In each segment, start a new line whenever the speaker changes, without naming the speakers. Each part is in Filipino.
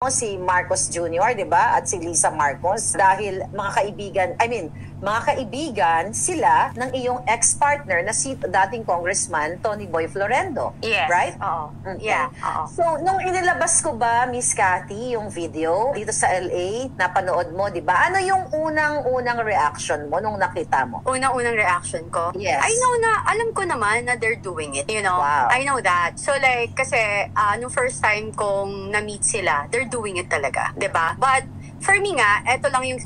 mo si Marcos Jr., di ba? At si Lisa Marcos dahil mga kaibigan sila ng iyong ex-partner na si dating Congressman Tony Boy Florendo.
Yes.
Right?
Oo.
Okay.
Yeah. Oo.
So, nung inilabas ko ba, Miss Cathy, yung video dito sa LA, napanood mo, di ba? Ano yung unang reaction mo nung nakita mo?
Unang reaction ko?
Yes.
Alam ko naman na they're doing it, you know?
Wow.
I know that. So like, kasi nung first time kong na-meet sila, they're doing it talaga, di ba? But for me nga, eto nga yung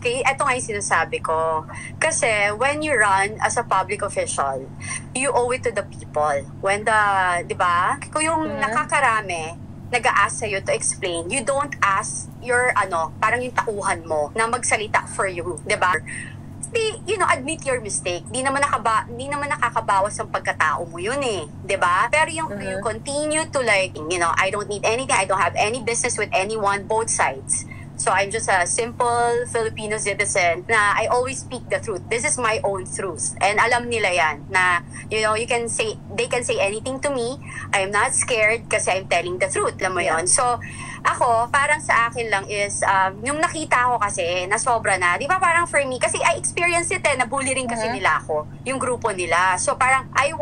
sinasabi ko. Kasi when you run as a public official, you owe it to the people. When di ba? Kung yung nakakarami, nag-a-ask sa'yo to explain, you don't ask your, parang yung tauhan mo na magsalita for you, di ba? Admit your mistake. Di naman nakakabawas ang pagkatao mo yun eh. Diba? Pero you continue to I don't need anything. I don't have any business with anyone, both sides. So I'm just a simple Filipino citizen na I always speak the truth. This is my own truth. And alam nila yan na, they can say anything to me. I'm not scared kasi I'm telling the truth. Alam mo yun? So, ako, parang sa akin lang is, yung nakita ko kasi, na sobra na. Di ba parang for me, kasi I experienced it nabully rin kasi nila ako, yung grupo nila. So parang, I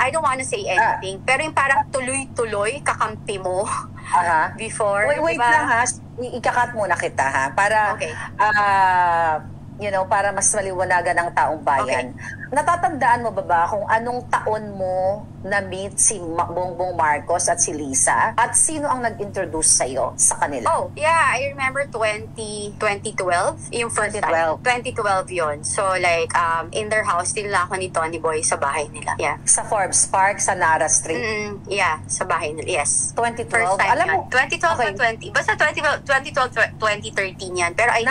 don't wanna say anything. Pero yung parang tuloy-tuloy, kakampi mo before.
Wait
diba?
lang ha, ikakat muna kita ha, para,
okay.
Para mas maliwanagan ang taong bayan. Okay. Natatandaan mo ba kung anong taon mo na-meet si Bongbong Marcos at si Lisa? At sino ang nag-introduce sa'yo sa kanila?
Oh, yeah. I remember 2012. Yung first
2012.
time. 2012 yun. So, in their house, nila ako ni Tony Boy sa bahay nila. Yeah.
Sa Forbes Park, sa Nara Street?
Yeah, sa bahay nila. Yes.
2012?
First time
Alam
yun.
mo,
2012
okay.
or 20. Basta 2012, 2013 yan. Pero I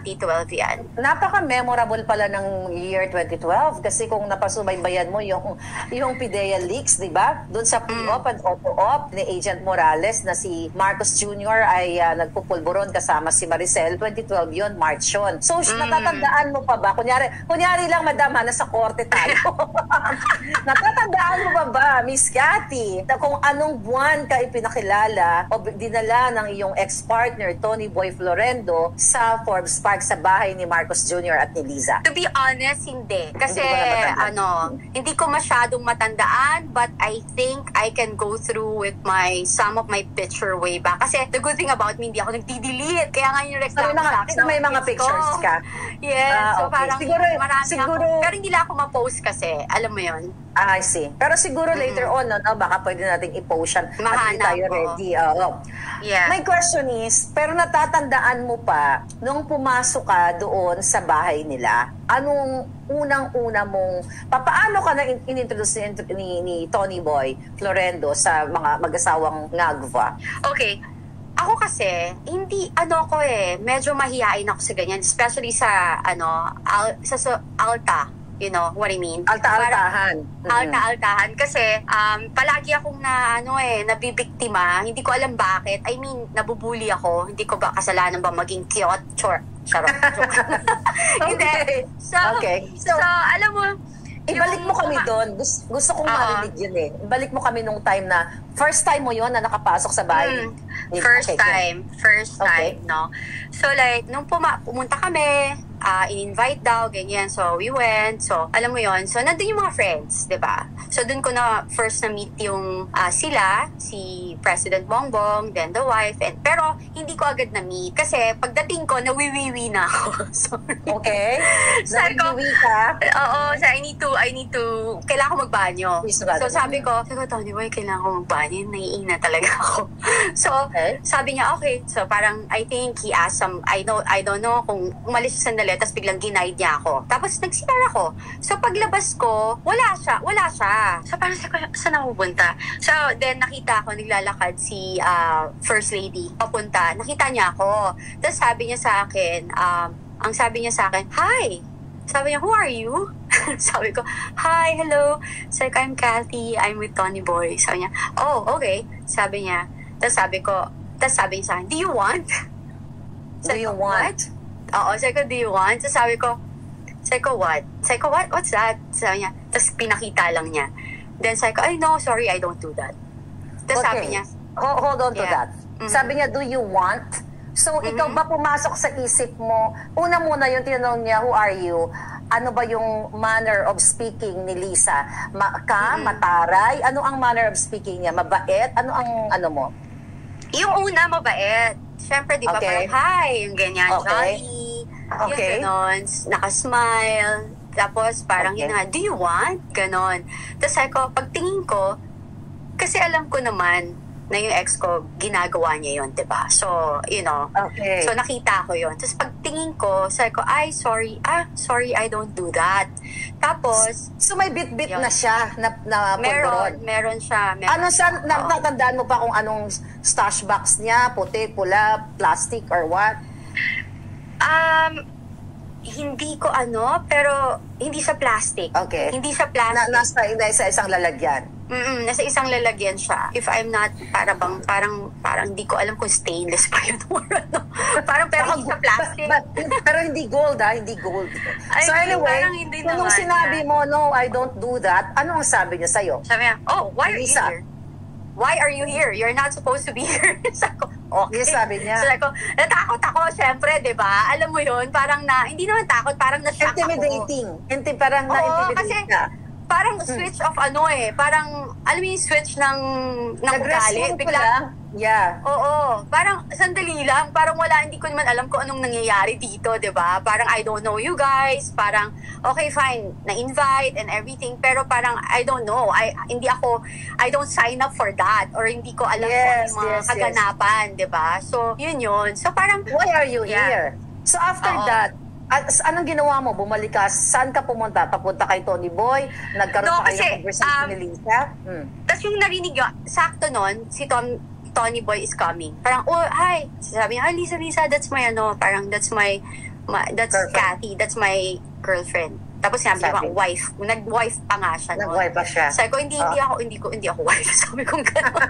think 2012 yan.
Napaka-memorable pala ng year 2012 kasi kung napasubaybayan mo yung PIDEA leaks, di ba? Doon sa pre-op and auto-op ni Agent Morales na si Marcos Jr. ay nagpupulburon kasama si Maricel. 2012 yun, March yun. So, natatandaan mo pa ba? Kunyari lang, madam, nasa korte tayo. Natatandaan mo pa ba, Miss Cathy, kung anong buwan ka ipinakilala o dinala ng iyong ex-partner, Tony Boy Florendo, sa Forbes Park sa bahay ni Marcos Jr. at ni Liza?
To be honest, hindi. Kasi, hindi ko masyadong matandaan, but I think I can go through with some of my picture way back. Kasi the good thing about me, hindi ako nagdi-delete. Kaya nga yung reklamo sa akin.
May mga pictures ka?
Yes. So
okay.
parang marami
siguro,
ako. Pero hindi lang ako ma-post kasi. Alam mo yun?
I see. Pero siguro later on, baka pwede nating i-post yan. At hindi tayo ready.
Yeah.
My question is, pero natatandaan mo pa, nung pumasok ka doon sa bahay nila, anong unang-una mong, paano ka na inintroduce ni Tony Boy Florendo sa mga mag-asawang Ngagva?
Okay. Ako kasi, medyo mahihain ako sa ganyan, especially sa, sa Alta. You know what I mean?
Alta-altahan.
Alta-altahan. Kasi, palagi akong nabibiktima. Hindi ko alam bakit. I mean, nabubuli ako. Hindi ko ba kasalanan ba maging cute? Charot. Hindi. So, alam mo,
ibalik mo kami doon. Gusto kong marinig yun eh. Ibalik mo kami nung time na, first time mo yun na nakapasok sa bahay.
First time, no? So nung pumunta kami, in-invite daw, ganyan. So we went. So alam mo yon. So nandun yung mga friends, 'di ba? So dun ko na first na meet yung sila, si President Bongbong, then the wife. Pero hindi ko agad na meet kasi pagdating ko nawiwiwi na ako. Sorry.
Okay.
Nawiwiwi ka? Oo, so I need to kailangan ko magbanyo. So sabi ko, Tony Boy, kailangan ko magbanyo. Naiina talaga ako. So sabi niya, okay. So parang I think he asked I don't know kung umalis siya sandali tapos biglang ginaid niya ako. Tapos nagsinar ako. So paglabas ko, wala siya. So parang saan ako pupunta? So then nakita ko naglalakad si First Lady papunta. Nakita niya ako. Tapos sabi niya sa akin, hi! Sabi niya, who are you? Sabi ko, hi, hello. Sabi ko, I'm Cathy. I'm with Tony Boy. Sabi niya, oh, okay. Sabi niya. Tapos sabi niya sa akin, do you want?
Do you want?
Oo, sabi ko, do you want? So sabi ko, what? Sabi ko, what? What's that? Sabi niya, tapos pinakita lang niya. Then sabi ko, no, sorry, I don't do that. Tapos sabi niya,
hold on to that. Sabi niya, do you want? So, ikaw ba pumasok sa isip mo, una muna yung tinanong niya, who are you? Ano ba yung manner of speaking ni Lisa? Mataray? Ano ang manner of speaking niya? Mabait? Ano ang ano mo?
Yung una, mabait. Siyempre, di ba,
Okay.
parang hi, yung ganyan,
Okay.
jolly.
Okay.
Yung ganon, nakasmile. Tapos parang
Okay.
yun nga, do you want? Ganon. Tapos sabi ko, pagtingin ko, kasi alam ko naman na yung ex ko, ginagawa niya yun, diba? So, you know,
Okay.
so nakita ko yun. Tapos pagtingin ko, sabi ko, sorry, I don't do that. Tapos,
So, may bit-bit
Yun.
na siya na pulburon.
meron siya.
Ano siya,
Oo.
natandaan mo pa kung anong stash box niya? Puti, pula, plastic, or what?
Hindi ko pero hindi siya plastic.
Okay.
Hindi siya plastic.
Nasa isang lalagyan.
Nasa isang lalagyan siya. If I'm not, parang hindi ko alam kung stainless pa yun or ano. Pero hindi siya plastic.
Pero hindi gold, hindi gold.
Ay,
So anyway,
parang hindi
nung
naman,
sinabi mo, no, I don't do that, ano ang sabi niya sa'yo?
Sabi niya, why are you
Lisa.
here? Why are you here? You're not supposed to be here. Sabi ko, okay.
Yes, sabi niya.
Sabi ko, natakot ako, syempre, di ba? Alam mo yun, parang hindi naman takot, parang na-shock ako.
Intimidating. Parang
Oo,
na-intimidate
kasi
ka.
parang switch of parang, alam mo yung switch ng ugali.
Nag-respond ko lang. Yeah.
Oo, parang sandali lang, parang hindi ko naman alam kung anong nangyayari dito, 'di ba? Parang I don't know you guys, parang okay fine, na-invite and everything, pero parang I don't know. I don't sign up for that or hindi ko alam
Yes,
kung mga
yes,
kaganapan, 'di ba? So, yun. So parang
Why are you
Yeah.
here? So after
Oo.
that, anong ginawa mo? Bumalik ka? Saan ka pumunta? Papunta kay Tony Boy? Nagkaroon
No,
pa kayo
kasi,
ng conversation ni Lisa?
Tapos yung narinig yun, sakto nun, si Tony Boy is coming. Parang, hi. Sabi niya, Lisa, that's my that's
Girlfriend.
Cathy, that's my girlfriend. Tapos sinabi
Sabi.
niya, wife. Nag-wife pa nga siya noon.
Nag-wife pa siya.
Sabi ko, hindi ako wife. Sabi ko gano'n.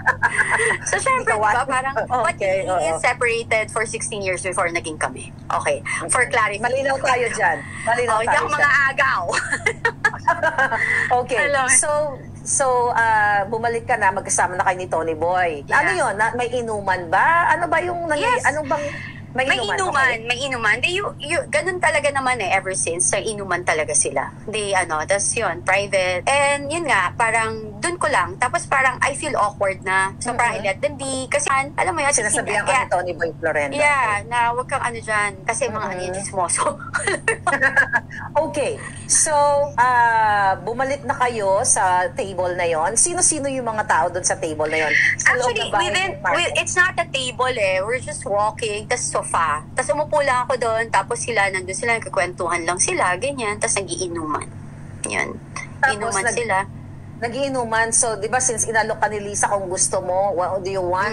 So, syempre,
Hindi ka
diba,
wife.
parang, but
Okay,
he is separated for 16 years before naging kami. Okay. For clarification.
Malinaw tayo dyan.
Hindi ako mga agaw.
Okay.
Hello.
So, bumalik ka na, magkasama na kayo ni Tony Boy.
Yeah.
Ano yun? May inuman ba? Ano ba yung
Yes.
Ano bang may inuman?
May inuman. Ganun talaga naman ever since. Sa inuman talaga sila. Tas yun, private. And yun nga, parang dun ko lang. Tapos parang I feel awkward na. So parang I let them be. Kasi alam mo yun,
Sinasabihan ka ni Tony Boy Florenda.
yeah, na wag kang dyan. Kasi mga chismoso.
Okay. So, bumalik na kayo sa table na yon. Sino-sino yung mga tao doon sa table na yon? Sa loob
Actually,
ng bahay ni Marco?
it's not a table We're just walking, tas sofa. Tas umupo lang ako doon, tapos nandun sila, nagkakwentuhan lang sila, ganyan. Tas nagiinuman. Yan.
Tapos
Inuman sila.
Nagiinuman. So, di ba, since inalok ka ni Lisa kung gusto mo, what do you want?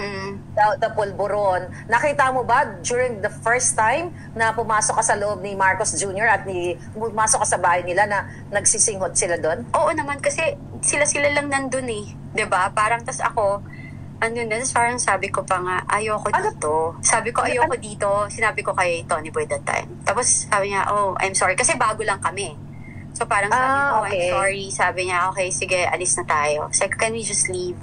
The pulburon. Nakita mo ba during the first time na pumasok ka sa loob ni Marcos Jr. at pumasok ka sa bahay nila na nagsisinghot sila doon?
Oo naman, kasi sila lang nandun eh. 'Di ba? Parang tas ako, tas parang sabi ko pa nga, ayoko dito. Sabi ko, ayoko dito. Sinabi ko kay Tony Boy that time. Tapos sabi niya, I'm sorry. Kasi bago lang kami. So parang sabi ko,
okay.
I'm sorry. Sabi niya, okay, sige, alis na tayo. Sabi ko, can we just leave?